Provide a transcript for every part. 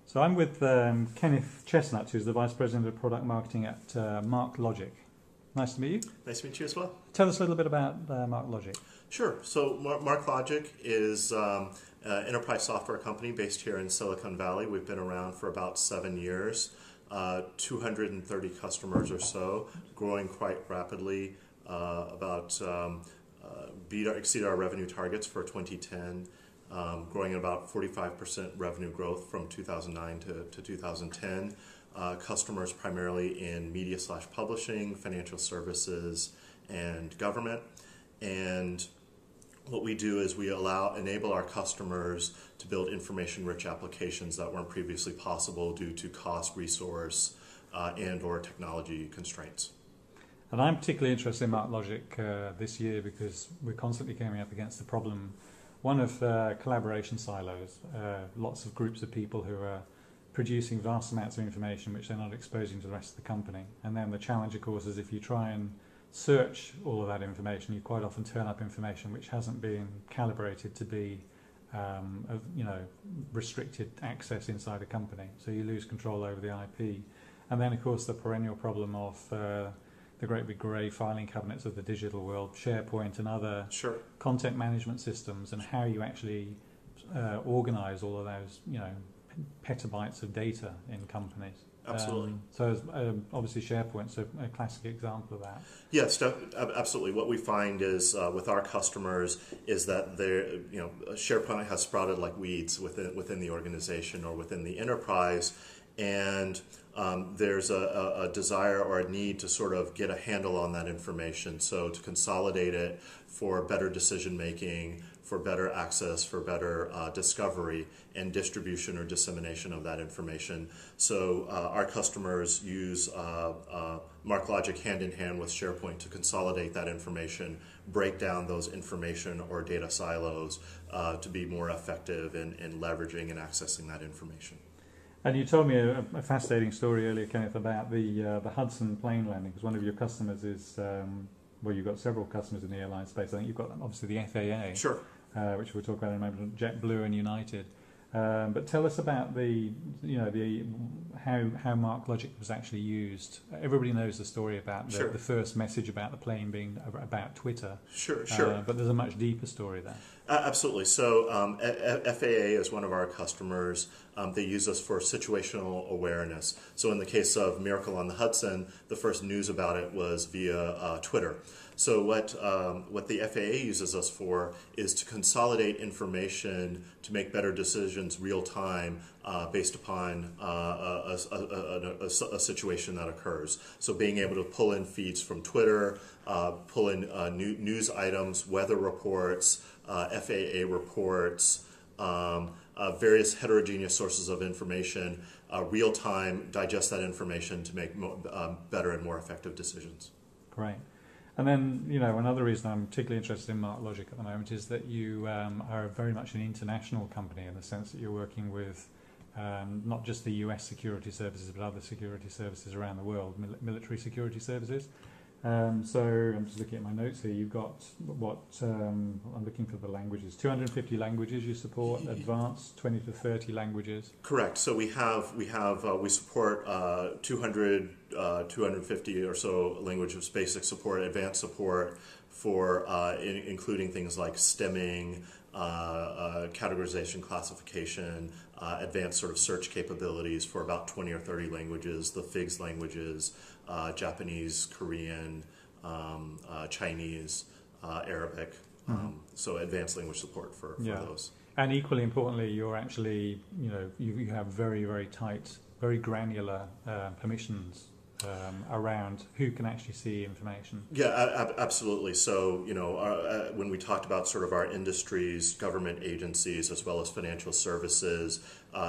So I'm with Kenneth Chestnut, who's the Vice President of Product Marketing at MarkLogic. Nice to meet you. Nice to meet you as well. Tell us a little bit about MarkLogic. Sure. So MarkLogic is an enterprise software company based here in Silicon Valley. We've been around for about 7 years, 230 customers or so, growing quite rapidly, exceed our revenue targets for 2010. Growing at about 45% revenue growth from 2009 to 2010. Customers primarily in media/publishing, financial services, and government. And what we do is we enable our customers to build information-rich applications that weren't previously possible due to cost, resource, and/or technology constraints. And I'm particularly interested in MarkLogic this year because we're constantly coming up against the problem. One of collaboration silos, lots of groups of people who are producing vast amounts of information which they're not exposing to the rest of the company. And then the challenge, of course, is if you try and search all of that information, you quite often turn up information which hasn't been calibrated to be restricted access inside a company. So you lose control over the IP. And then, of course, the perennial problem of the great big grey filing cabinets of the digital world, SharePoint and other content management systems, and how you actually organise all of those, petabytes of data in companies. Absolutely. Obviously SharePoint's a classic example of that. Yes, absolutely. What we find is with our customers is that SharePoint has sprouted like weeds within the organization or within the enterprise, and there's a desire or a need to sort of get a handle on that information. So to consolidate it for better decision making, for better access, for better discovery and distribution or dissemination of that information. So our customers use MarkLogic hand in hand with SharePoint to consolidate that information, break down those information or data silos to be more effective in leveraging and accessing that information. And you told me a fascinating story earlier, Kenneth, about the Hudson plane landing, because one of your customers is, you've got several customers in the airline space. I think you've got obviously the FAA, sure, which we'll talk about in a moment, JetBlue and United. But tell us about how MarkLogic was actually used. Everybody knows the story about the first message about the plane being about Twitter. Sure. But there's a much deeper story there. Absolutely. So FAA is one of our customers. They use us for situational awareness. So in the case of Miracle on the Hudson, the first news about it was via Twitter. So what the FAA uses us for is to consolidate information to make better decisions real time based upon a situation that occurs. So being able to pull in feeds from Twitter, pull in news items, weather reports, FAA reports, various heterogeneous sources of information, real time, digest that information to make better and more effective decisions. Great. And then, another reason I'm particularly interested in MarkLogic at the moment is that you are very much an international company in the sense that you're working with not just the US security services, but other security services around the world, military security services. So I'm just looking at my notes here. You've got I'm looking for the languages. 250 languages you support, advanced 20 to 30 languages. Correct. So we support 250 or so languages, basic support, advanced support for including things like stemming, categorization, classification, advanced sort of search capabilities for about 20 or 30 languages, the FIGS languages, Japanese, Korean, Chinese, Arabic, so advanced language support for those. And equally importantly, you're actually, you have very, very tight, very granular permissions around who can actually see information. Yeah, absolutely. So, when we talked about sort of our industries, government agencies, as well as financial services,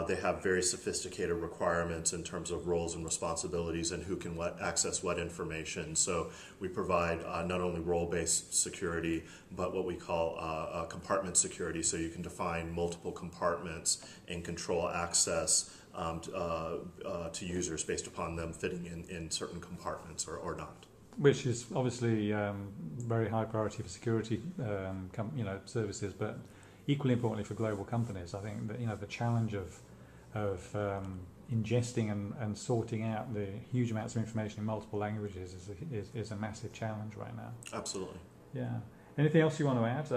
they have very sophisticated requirements in terms of roles and responsibilities and who can access what information. So we provide not only role-based security, but what we call compartment security. So you can define multiple compartments and control access to users based upon them fitting in certain compartments or not. Which is obviously very high priority for security services, but equally importantly for global companies. I think that the challenge of ingesting and sorting out the huge amounts of information in multiple languages is a massive challenge right now. Absolutely. Yeah. Anything else you want to add?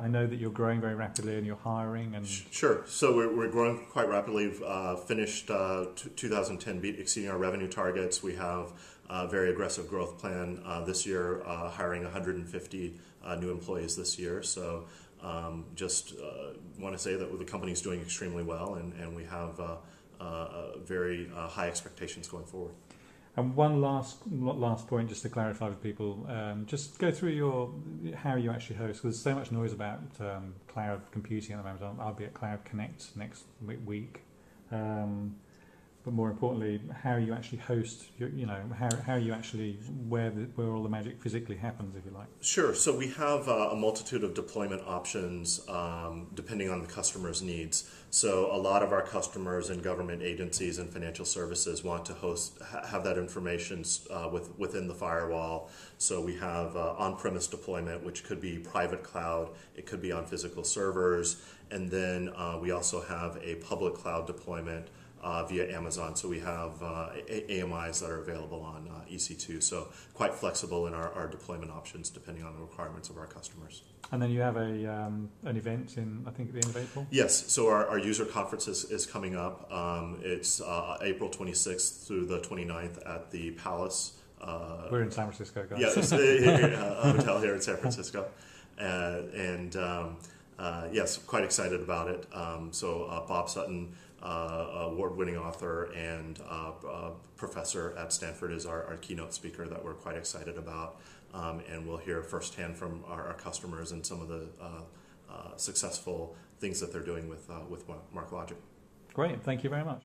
I know that you're growing very rapidly and you're hiring. And Sure. So we're growing quite rapidly. Finished 2010 exceeding our revenue targets. We have a very aggressive growth plan this year, hiring 150 new employees this year. So just want to say that the company's doing extremely well, and we have very high expectations going forward. And one last point, just to clarify with people, just go through how you actually host. Because there's so much noise about cloud computing at the moment. I'll be at Cloud Connect next week. But more importantly, how you actually host, how you actually, where all the magic physically happens, if you like. Sure. So we have a multitude of deployment options depending on the customer's needs. So a lot of our customers in government agencies and financial services want to have that information within the firewall. So we have on-premise deployment, which could be private cloud. It could be on physical servers. And then we also have a public cloud deployment via Amazon. So we have AMIs that are available on EC2. So quite flexible in our deployment options depending on the requirements of our customers. And then you have an event in, I think, at the end of April? Yes. So our user conference is coming up. It's April 26th through the 29th at the Palace. We're in San Francisco, guys. Yeah, it's a hotel here in San Francisco. Yes, quite excited about it. So Bob Sutton, award-winning author and professor at Stanford, is our keynote speaker that we're quite excited about. And we'll hear firsthand from our customers and some of the successful things that they're doing with MarkLogic. Great, thank you very much.